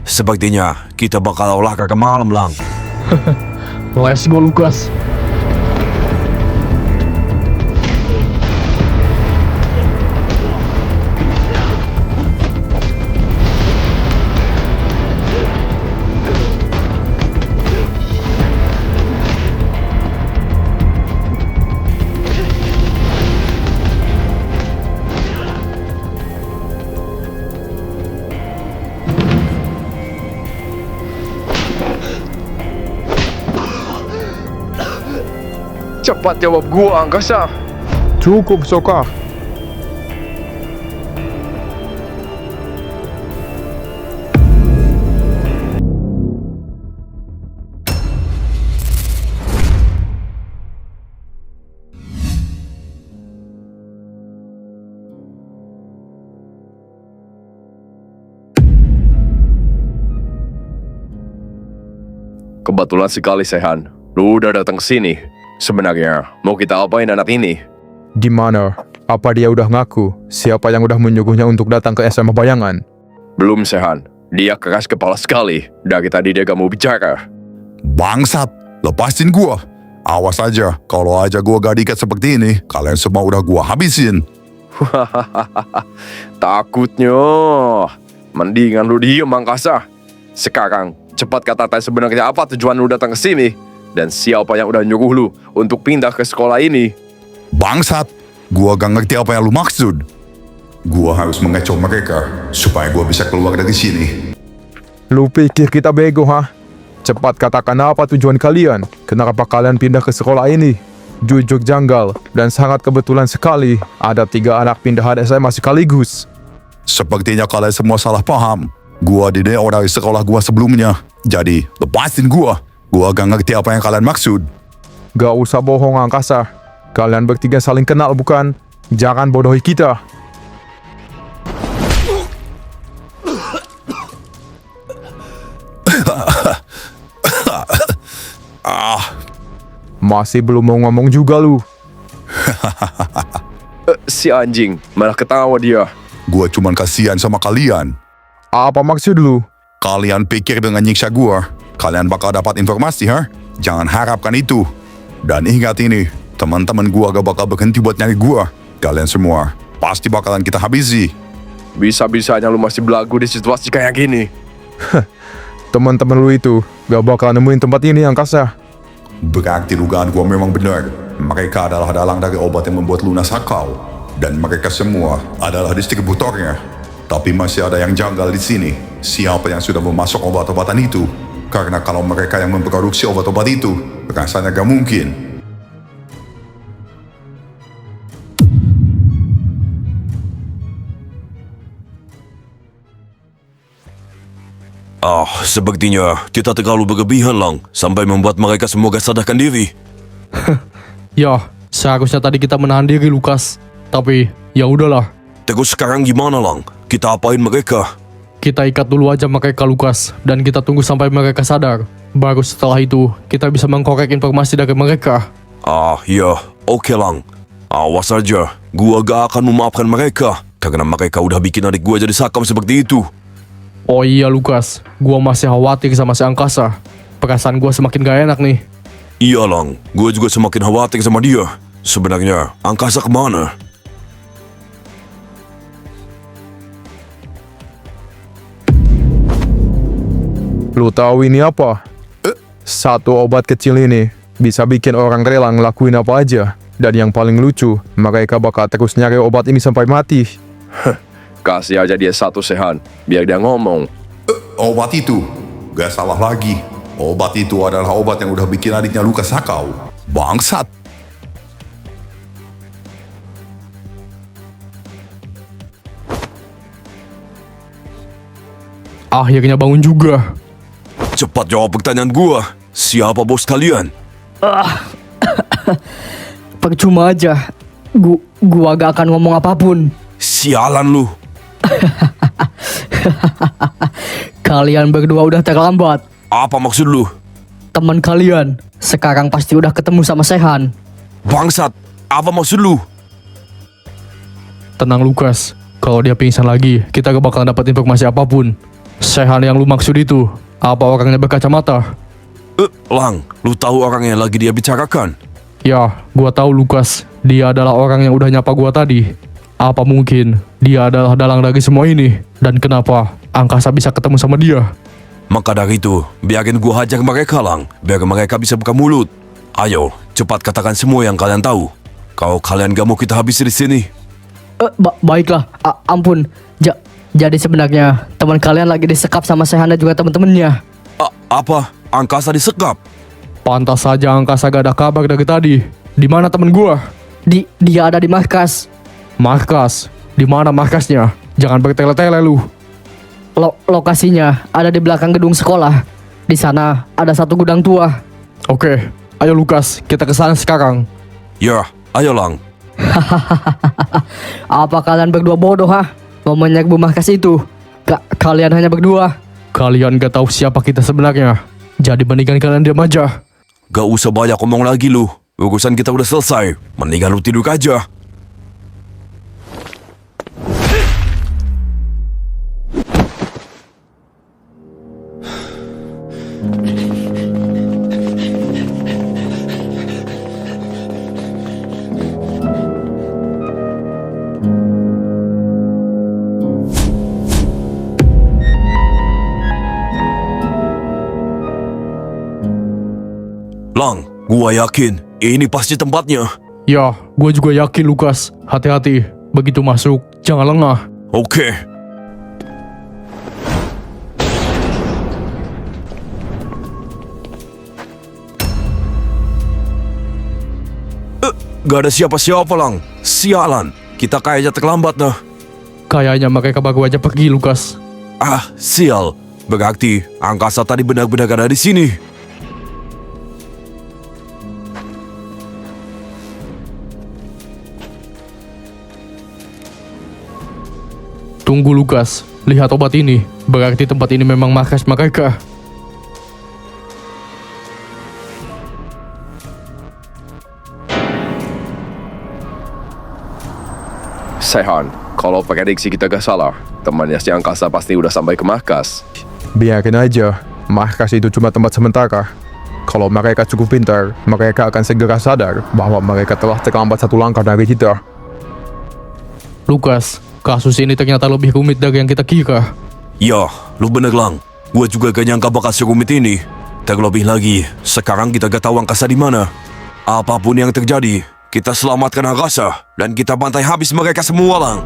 Sepertinya kita bakal olahraga malam, Lang. Let's go, Lukas. Cepat jawab gua, Angkasa. Cukup, Sokka. Kebetulan sekali, Sehan. Lu udah datang ke sini. Sebenarnya, mau kita apain anak ini? Di mana? Apa dia udah ngaku? Siapa yang udah menyuguhnya untuk datang ke SMA Bayangan? Belum, Sehan. Dia keras kepala sekali. Dari tadi dia gak mau bicara. Bangsat, lepasin gua. Awas aja, kalau aja gua gak diikat seperti ini, kalian semua udah gua habisin. Takutnya. Mendingan lu diem, Angkasa. Sekarang, cepat katakan sebenarnya apa tujuan lu datang ke sini? Dan siapa yang udah nyuruh lu untuk pindah ke sekolah ini? Bangsat, gua gak ngerti apa yang lu maksud. Gua harus mengecoh mereka, supaya gua bisa keluar dari sini. Lu pikir kita bego, ha? Cepat katakan apa tujuan kalian? Kenapa kalian pindah ke sekolah ini? Jujur janggal, dan sangat kebetulan sekali ada 3 anak pindahan SMA sekaligus. Sepertinya kalian semua salah paham. Gua dideo dari sekolah gua sebelumnya. Jadi, lepasin gua. Gua gak ngerti apa yang kalian maksud. Gak usah bohong, Angkasa. Kalian bertiga saling kenal, bukan? Jangan bodohi kita. Masih belum mau ngomong juga lu. Si anjing, malah ketawa dia. Gua cuman kasihan sama kalian. Apa maksud lu? Kalian pikir dengan nyiksa gua, kalian bakal dapat informasi, ha? Jangan harapkan itu. Dan ingat ini, teman-teman gua gak bakal berhenti buat nyari gua. Kalian semua pasti bakalan kita habisi. Bisa-bisanya lu masih belagu di situasi kayak gini. Teman-teman lu itu gak bakal nemuin tempat ini, Angkasa. Berarti dugaan gua memang benar. Mereka adalah dalang dari obat yang membuat Luna sakau. Dan mereka semua adalah distributornya. Tapi masih ada yang janggal di sini. Siapa yang sudah memasok obat-obatan itu? Karena kalau mereka yang memproduksi obat-obat itu, rasanya gak mungkin. Sepertinya kita terlalu berlebihan, Lang, sampai membuat mereka semua gak sadarkan diri. Ya, seharusnya tadi kita menahan diri, Lukas. Tapi, ya udahlah. Terus sekarang gimana, Lang? Kita apain mereka? Kita ikat dulu aja mereka, Lukas. Dan kita tunggu sampai mereka sadar. Baru setelah itu, kita bisa mengkorek informasi dari mereka. Iya. Oke, Lang. Awas aja. Gua gak akan memaafkan mereka. Karena mereka udah bikin adik gua jadi sakam seperti itu. Oh iya, Lukas. Gua masih khawatir sama si Angkasa. Perasaan gua semakin gak enak nih. Iya, Lang. Gua juga semakin khawatir sama dia. Sebenarnya, Angkasa kemana? Lu tahu ini apa? Satu obat kecil ini bisa bikin orang rela ngelakuin apa aja. Dan yang paling lucu, mereka bakal terus nyari obat ini sampai mati. Kasih aja dia satu, Sehan. Biar dia ngomong. Obat itu, gak salah lagi. Obat itu adalah obat yang udah bikin adiknya luka sakau. Bangsat. Akhirnya bangun juga. Cepat jawab pertanyaan gua. Siapa bos kalian? Percuma aja. Gua gak akan ngomong apapun. Sialan lu. Kalian berdua udah terlambat. Apa maksud lu? Teman kalian sekarang pasti udah ketemu sama Sehan. Bangsat. Apa maksud lu? Tenang, Lukas. Kalau dia pingsan lagi, kita gak bakal dapat informasi apapun. Sehan yang lu maksud itu, apa orangnya berkacamata? Lang, lu tahu orang yang lagi dia bicarakan? Ya, gua tahu Lukas. Dia adalah orang yang udah nyapa gua tadi. Apa mungkin dia adalah dalang dari semua ini? Dan kenapa angkasa bisa ketemu sama dia? Maka dari itu, biarin gua hajar mereka, Lang, biar mereka bisa buka mulut. Ayo, cepat katakan semua yang kalian tahu. Kalau kalian gak mau kita habisi di sini. Baiklah, ampun. Jadi sebenarnya teman kalian lagi disekap sama Sehan dan juga teman-temannya. Apa? Angkasa disekap? Pantas saja angkasa gak ada kabar dari tadi. Di mana temen gua? Dia ada di markas. Markas? Di mana markasnya? Jangan bertele-tele lu. Lokasinya ada di belakang gedung sekolah. Di sana ada satu gudang tua. Oke, ayo Lukas, kita ke sana sekarang. Ya, ayo Lang. Apa kalian berdua bodoh, ha? Mau menyerbu markas itu? Kalian hanya berdua. Kalian gak tahu siapa kita sebenarnya. Jadi mendingan kalian diam aja. Gak usah banyak ngomong lagi lu. Urusan kita udah selesai. Mendingan lu tidur aja. Lang, gua yakin ini pasti tempatnya. Ya, gue juga yakin Lukas. Hati-hati, begitu masuk, jangan lengah. Oke. Gak ada siapa-siapa, Lang. Sialan, kita kayaknya terlambat nah. Kayaknya mereka baru aja pergi, Lukas. Sial. Berarti angkasa tadi benar-benar ada di sini. Tunggu Lukas, lihat obat ini. Berarti tempat ini memang markas mereka. Sehan, kalau prediksi kita gak salah, temannya si angkasa pasti udah sampai ke markas. Biarin aja, markas itu cuma tempat sementara. Kalau mereka cukup pintar, mereka akan segera sadar bahwa mereka telah terlambat satu langkah dari kita. Lukas, kasus ini ternyata lebih rumit dari yang kita kira. Ya, lu bener Lang. Gua juga gak nyangka bakal serumit ini. Terlebih lagi, sekarang kita gak tahu angkasa di mana. Apapun yang terjadi, kita selamatkan angkasa dan kita bantai habis mereka semua, Lang.